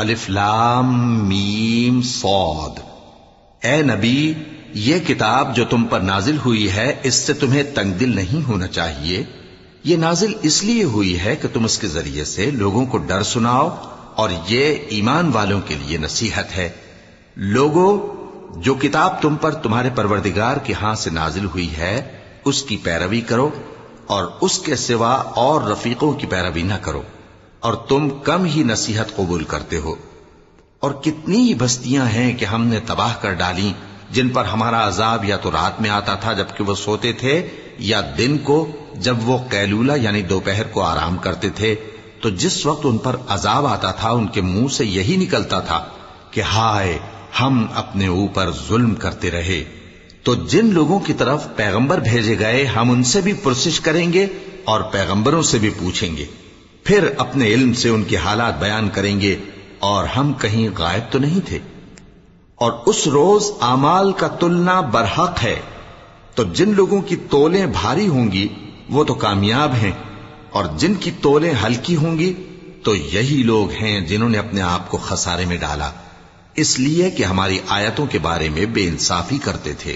الف لام میم صاد۔ اے نبی، یہ کتاب جو تم پر نازل ہوئی ہے اس سے تمہیں تنگ دل نہیں ہونا چاہیے۔ یہ نازل اس لیے ہوئی ہے کہ تم اس کے ذریعے سے لوگوں کو ڈر سناؤ، اور یہ ایمان والوں کے لیے نصیحت ہے۔ لوگوں، جو کتاب تم پر تمہارے پروردگار کے ہاں سے نازل ہوئی ہے اس کی پیروی کرو، اور اس کے سوا اور رفیقوں کی پیروی نہ کرو، اور تم کم ہی نصیحت قبول کرتے ہو۔ اور کتنی ہی بستیاں ہیں کہ ہم نے تباہ کر ڈالی، جن پر ہمارا عذاب یا تو رات میں آتا تھا جبکہ وہ سوتے تھے، یا دن کو جب وہ قیلولہ یعنی دوپہر کو آرام کرتے تھے، تو جس وقت ان پر عذاب آتا تھا ان کے منہ سے یہی نکلتا تھا کہ ہائے، ہم اپنے اوپر ظلم کرتے رہے۔ تو جن لوگوں کی طرف پیغمبر بھیجے گئے ہم ان سے بھی پرسش کریں گے اور پیغمبروں سے بھی پوچھیں گے، پھر اپنے علم سے ان کے حالات بیان کریں گے، اور ہم کہیں غائب تو نہیں تھے۔ اور اس روز اعمال کا تلنا برحق ہے، تو جن لوگوں کی تولیں بھاری ہوں گی وہ تو کامیاب ہیں، اور جن کی تولیں ہلکی ہوں گی تو یہی لوگ ہیں جنہوں نے اپنے آپ کو خسارے میں ڈالا، اس لیے کہ ہماری آیتوں کے بارے میں بے انصافی کرتے تھے۔